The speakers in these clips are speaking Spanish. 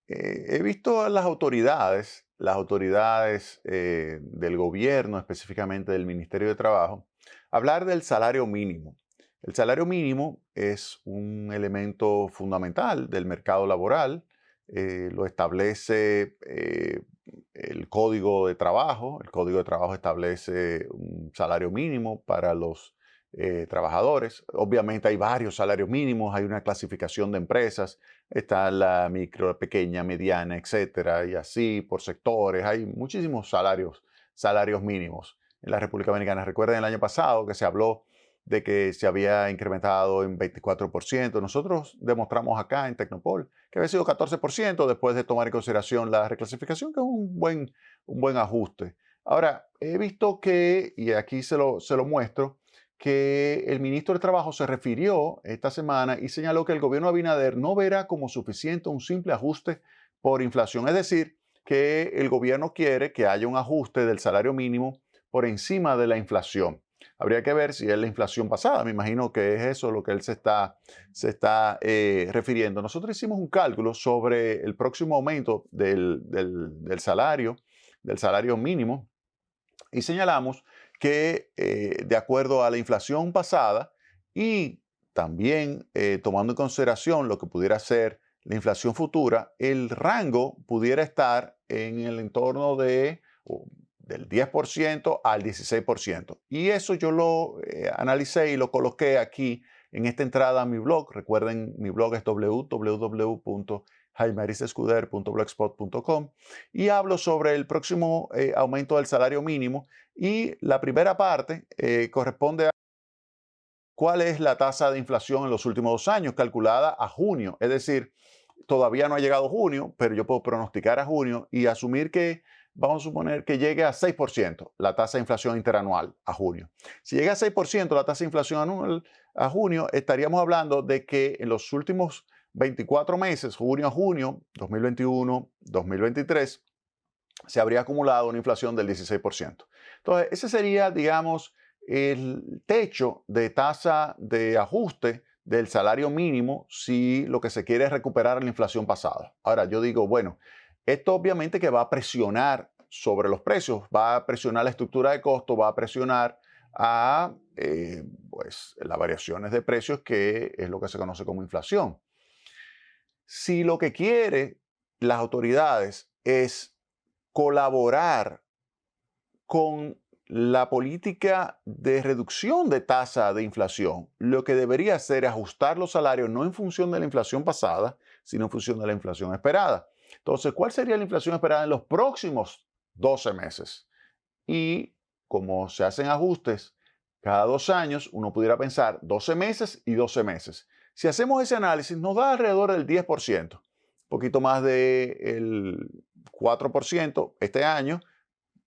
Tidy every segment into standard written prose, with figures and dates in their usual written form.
He visto a las autoridades del gobierno, específicamente del Ministerio de Trabajo, hablar del salario mínimo. El salario mínimo es un elemento fundamental del mercado laboral. Lo establece el Código de Trabajo. El Código de Trabajo establece un salario mínimo para los trabajadores. Obviamente hay varios salarios mínimos, hay una clasificación de empresas. Está la micro, pequeña, mediana, etcétera, y así por sectores. Hay muchísimos salarios mínimos en la República Dominicana. Recuerden el año pasado que se habló de que se había incrementado en 24%. Nosotros demostramos acá en Tecnopol que había sido 14% después de tomar en consideración la reclasificación, que es un buen ajuste. Ahora, he visto que, y aquí se lo muestro, que el ministro de Trabajo se refirió esta semana y señaló que el gobierno de Abinader no verá como suficiente un simple ajuste por inflación. Es decir, que el gobierno quiere que haya un ajuste del salario mínimo por encima de la inflación. Habría que ver si es la inflación pasada. Me imagino que es eso lo que él se está refiriendo. Nosotros hicimos un cálculo sobre el próximo aumento del salario mínimo, y señalamos que de acuerdo a la inflación pasada y también tomando en consideración lo que pudiera ser la inflación futura, el rango pudiera estar en el entorno del 10% al 16%. Y eso yo lo analicé y lo coloqué aquí en esta entrada a mi blog. Recuerden, mi blog es www.jaimearizescuder.blogspot.com, y hablo sobre el próximo aumento del salario mínimo, y la primera parte corresponde a cuál es la tasa de inflación en los últimos 2 años, calculada a junio. Es decir, todavía no ha llegado junio, pero yo puedo pronosticar a junio y asumir que, vamos a suponer que llegue a 6% la tasa de inflación interanual a junio. Si llega a 6% la tasa de inflación anual a junio, estaríamos hablando de que en los últimos 24 meses, junio a junio, 2021, 2023, se habría acumulado una inflación del 16%. Entonces, ese sería, digamos, el techo de tasa de ajuste del salario mínimo si lo que se quiere es recuperar la inflación pasada. Ahora, yo digo, bueno, esto obviamente que va a presionar sobre los precios, va a presionar la estructura de costo, va a presionar a pues, las variaciones de precios, que es lo que se conoce como inflación. Si lo que quiere las autoridades es colaborar con la política de reducción de tasa de inflación, lo que debería hacer es ajustar los salarios no en función de la inflación pasada, sino en función de la inflación esperada. Entonces, ¿cuál sería la inflación esperada en los próximos 12 meses? Y como se hacen ajustes cada 2 años, uno pudiera pensar 12 meses y 12 meses. Si hacemos ese análisis, nos da alrededor del 10%, un poquito más del 4% este año,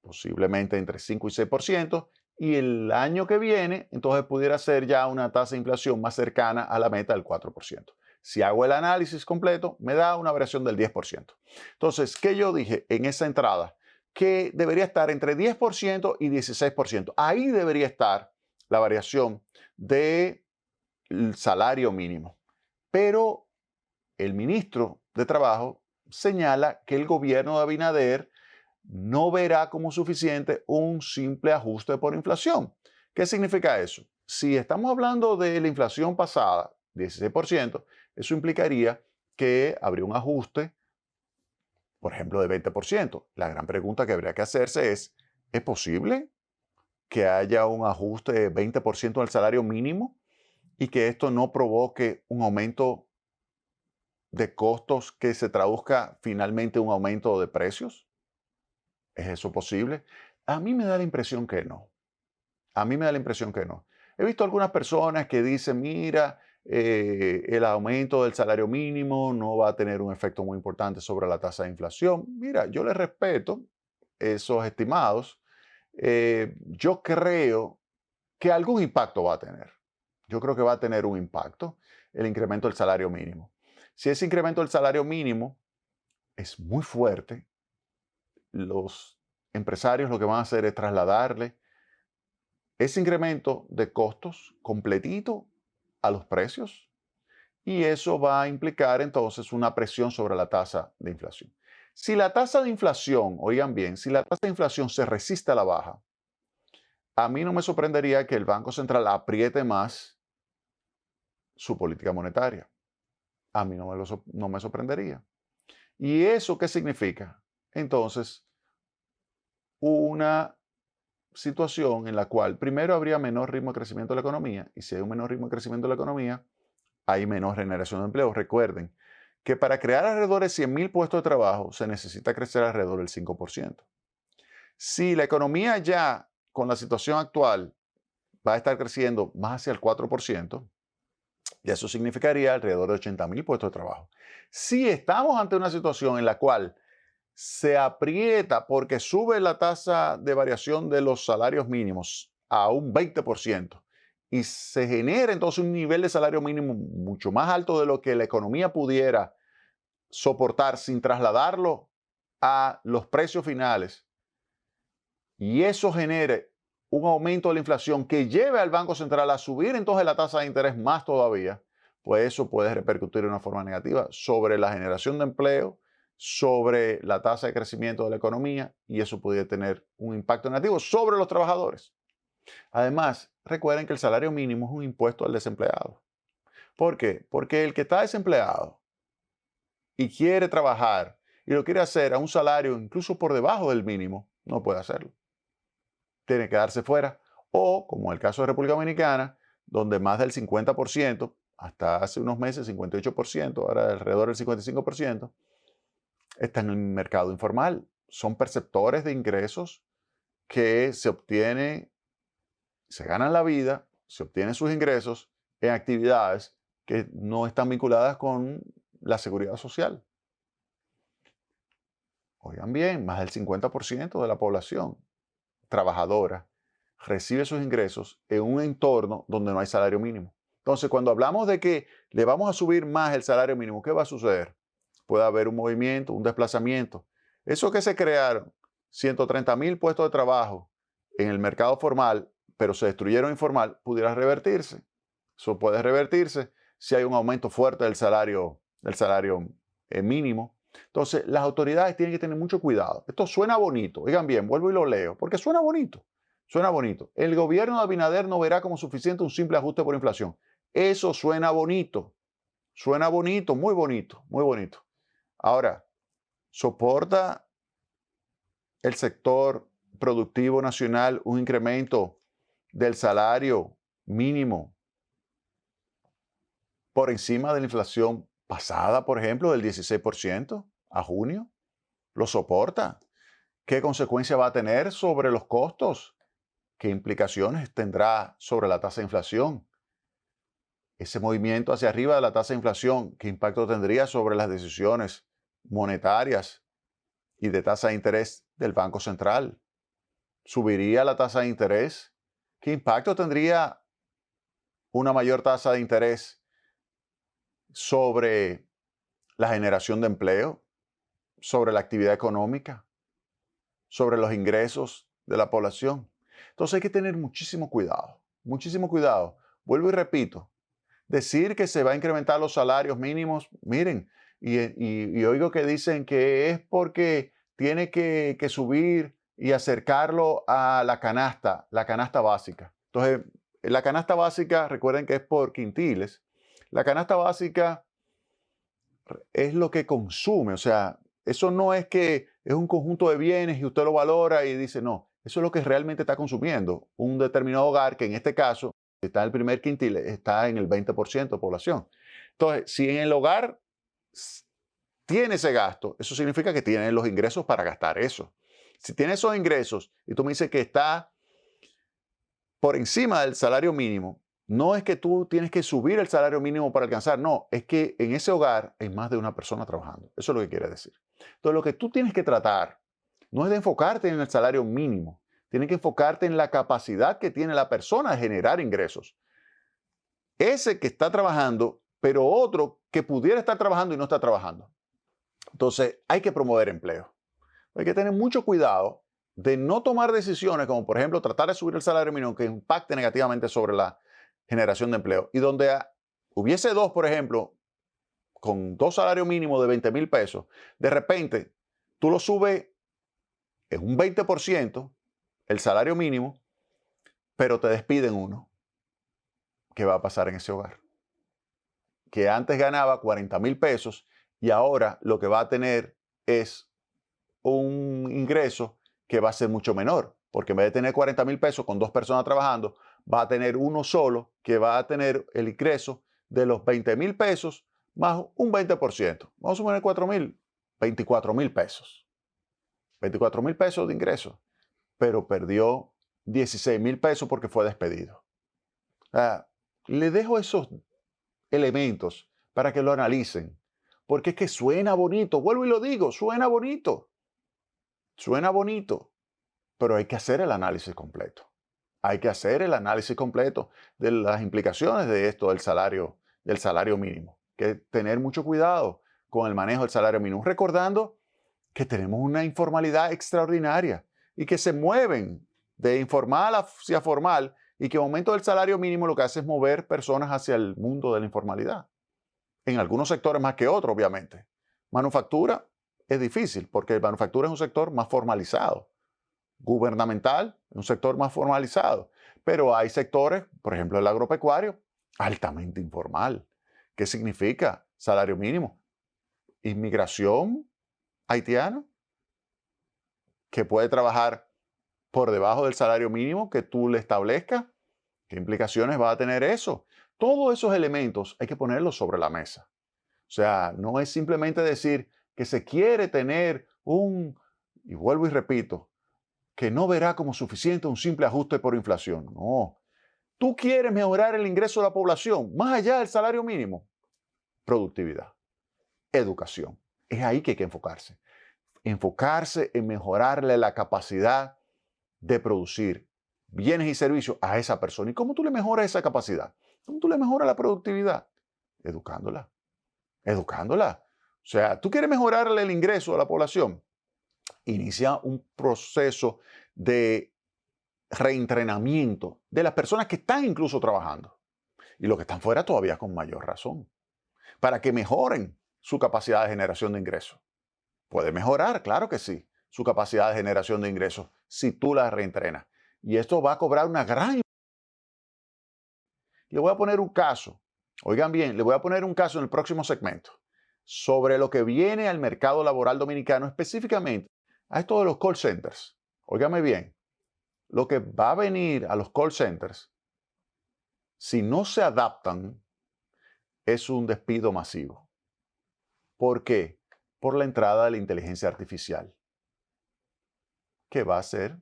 posiblemente entre 5 y 6%, y el año que viene, entonces pudiera ser ya una tasa de inflación más cercana a la meta del 4%. Si hago el análisis completo, me da una variación del 10%. Entonces, ¿qué yo dije en esa entrada? Que debería estar entre 10% y 16%. Ahí debería estar la variación del salario mínimo. Pero el ministro de Trabajo señala que el gobierno de Abinader no verá como suficiente un simple ajuste por inflación. ¿Qué significa eso? Si estamos hablando de la inflación pasada, 16%, eso implicaría que habría un ajuste, por ejemplo, de 20%. La gran pregunta que habría que hacerse ¿es posible que haya un ajuste de 20% del salario mínimo y que esto no provoque un aumento de costos que se traduzca finalmente en un aumento de precios? ¿Es eso posible? A mí me da la impresión que no. A mí me da la impresión que no. He visto algunas personas que dicen, mira, el aumento del salario mínimo no va a tener un efecto muy importante sobre la tasa de inflación. Mira, yo les respeto esos estimados. Yo creo que algún impacto va a tener. Yo creo que va a tener un impacto el incremento del salario mínimo. Si ese incremento del salario mínimo es muy fuerte, los empresarios lo que van a hacer es trasladarle ese incremento de costos completito a los precios, y eso va a implicar entonces una presión sobre la tasa de inflación. Si la tasa de inflación, oigan bien, si la tasa de inflación se resiste a la baja, a mí no me sorprendería que el Banco Central apriete más su política monetaria. A mí no me sorprendería. ¿Y eso qué significa? Entonces, una situación en la cual primero habría menor ritmo de crecimiento de la economía, y si hay un menor ritmo de crecimiento de la economía, hay menor generación de empleo. Recuerden que para crear alrededor de 100.000 puestos de trabajo se necesita crecer alrededor del 5%. Si la economía ya con la situación actual va a estar creciendo más hacia el 4%, y eso significaría alrededor de 80.000 puestos de trabajo. Si estamos ante una situación en la cual se aprieta porque sube la tasa de variación de los salarios mínimos a un 20% y se genera entonces un nivel de salario mínimo mucho más alto de lo que la economía pudiera soportar sin trasladarlo a los precios finales, y eso genere un aumento de la inflación que lleve al Banco Central a subir entonces la tasa de interés más todavía, pues eso puede repercutir de una forma negativa sobre la generación de empleo, sobre la tasa de crecimiento de la economía, y eso puede tener un impacto negativo sobre los trabajadores. Además, recuerden que el salario mínimo es un impuesto al desempleado. ¿Por qué? Porque el que está desempleado y quiere trabajar y lo quiere hacer a un salario incluso por debajo del mínimo, no puede hacerlo. Tiene que quedarse fuera. O, como el caso de República Dominicana, donde más del 50%, hasta hace unos meses 58%, ahora alrededor del 55%, está en el mercado informal. Son perceptores de ingresos que se obtienen, se ganan la vida, se obtienen sus ingresos en actividades que no están vinculadas con la seguridad social. Oigan bien, más del 50% de la población trabajadora recibe sus ingresos en un entorno donde no hay salario mínimo. Entonces, cuando hablamos de que le vamos a subir más el salario mínimo, ¿qué va a suceder? Puede haber un movimiento, un desplazamiento. Eso que se crearon, 130.000 puestos de trabajo en el mercado formal, pero se destruyeron informal, pudiera revertirse. Eso puede revertirse si hay un aumento fuerte del salario mínimo. Entonces, las autoridades tienen que tener mucho cuidado. Esto suena bonito. Oigan bien, vuelvo y lo leo, porque suena bonito. Suena bonito. El gobierno de Abinader no verá como suficiente un simple ajuste por inflación. Eso suena bonito. Suena bonito, muy bonito, muy bonito. Ahora, ¿soporta el sector productivo nacional un incremento del salario mínimo por encima de la inflación pasada, por ejemplo, del 16% a junio? ¿Lo soporta? ¿Qué consecuencia va a tener sobre los costos? ¿Qué implicaciones tendrá sobre la tasa de inflación? Ese movimiento hacia arriba de la tasa de inflación, ¿qué impacto tendría sobre las decisiones monetarias y de tasa de interés del Banco Central? ¿Subiría la tasa de interés? ¿Qué impacto tendría una mayor tasa de interés sobre la generación de empleo, sobre la actividad económica, sobre los ingresos de la población? Entonces hay que tener muchísimo cuidado, muchísimo cuidado. Vuelvo y repito, decir que se va a incrementar los salarios mínimos, miren, y oigo que dicen que es porque tiene que subir y acercarlo a la canasta básica. Entonces, la canasta básica, recuerden que es por quintiles. La canasta básica es lo que consume, o sea, eso no es que es un conjunto de bienes y usted lo valora y dice, no, eso es lo que realmente está consumiendo un determinado hogar, que en este caso está en el primer quintil, está en el 20% de población. Entonces, si en el hogar tiene ese gasto, eso significa que tiene los ingresos para gastar eso. Si tiene esos ingresos y tú me dices que está por encima del salario mínimo, no es que tú tienes que subir el salario mínimo para alcanzar, no, es que en ese hogar hay más de una persona trabajando. Eso es lo que quiere decir. Entonces, lo que tú tienes que tratar no es de enfocarte en el salario mínimo, tienes que enfocarte en la capacidad que tiene la persona de generar ingresos. Ese que está trabajando, pero otro que pudiera estar trabajando y no está trabajando. Entonces, hay que promover empleo. Hay que tener mucho cuidado de no tomar decisiones como, por ejemplo, tratar de subir el salario mínimo que impacte negativamente sobre la generación de empleo y donde hubiese dos, por ejemplo, con dos salarios mínimos de 20,000 pesos, de repente tú lo subes en un 20% el salario mínimo, pero te despiden uno. ¿Qué va a pasar en ese hogar? Que antes ganaba 40,000 pesos y ahora lo que va a tener es un ingreso que va a ser mucho menor, porque en vez de tener 40,000 pesos con dos personas trabajando, va a tener uno solo que va a tener el ingreso de los 20,000 pesos más un 20%. Vamos a poner 4,000, 24,000 pesos. 24,000 pesos de ingreso, pero perdió 16,000 pesos porque fue despedido. Le dejo esos elementos para que lo analicen, porque es que suena bonito, vuelvo y lo digo, suena bonito, pero hay que hacer el análisis completo. Hay que hacer el análisis completo de las implicaciones de esto del salario mínimo. Que tener mucho cuidado con el manejo del salario mínimo, recordando que tenemos una informalidad extraordinaria y que se mueven de informal hacia formal y que el aumento del salario mínimo lo que hace es mover personas hacia el mundo de la informalidad. En algunos sectores más que otros, obviamente. Manufactura es difícil porque manufactura es un sector más formalizado. Gubernamental es un sector más formalizado. Pero hay sectores, por ejemplo el agropecuario, altamente informal. ¿Qué significa salario mínimo? Inmigración haitiana que puede trabajar por debajo del salario mínimo que tú le establezcas. ¿Qué implicaciones va a tener eso? Todos esos elementos hay que ponerlos sobre la mesa. O sea, no es simplemente decir que se quiere tener y vuelvo y repito, que no verá como suficiente un simple ajuste por inflación. No. Tú quieres mejorar el ingreso de la población, más allá del salario mínimo. Productividad, educación. Es ahí que hay que enfocarse. Enfocarse en mejorarle la capacidad de producir bienes y servicios a esa persona. ¿Y cómo tú le mejoras esa capacidad? ¿Cómo tú le mejoras la productividad? Educándola. Educándola. O sea, tú quieres mejorarle el ingreso a la población. Inicia un proceso de reentrenamiento de las personas que están incluso trabajando. Y los que están fuera todavía con mayor razón. Para que mejoren su capacidad de generación de ingresos. Puede mejorar, claro que sí, su capacidad de generación de ingresos si tú la reentrenas. Y esto va a cobrar una gran... Le voy a poner un caso, oigan bien, le voy a poner un caso en el próximo segmento sobre lo que viene al mercado laboral dominicano, específicamente a esto de los call centers. Óigame bien, lo que va a venir a los call centers, si no se adaptan, es un despido masivo. ¿Por qué? Por la entrada de la inteligencia artificial, que va a hacer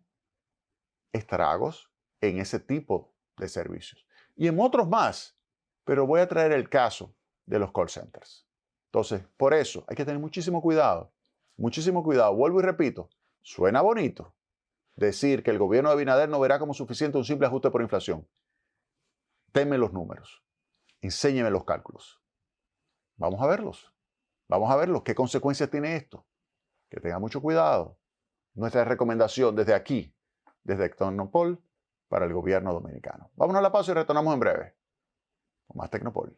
estragos en ese tipo de servicios. Y en otros más, pero voy a traer el caso de los call centers. Entonces, por eso hay que tener muchísimo cuidado. Muchísimo cuidado. Vuelvo y repito, suena bonito decir que el gobierno de Abinader no verá como suficiente un simple ajuste por inflación. Tenme los números. Enséñeme los cálculos. Vamos a verlos. Vamos a verlos. ¿Qué consecuencias tiene esto? Que tenga mucho cuidado. Nuestra recomendación desde aquí, desde Tecnopol, para el gobierno dominicano. Vámonos a la pausa y retornamos en breve con más Tecnopol.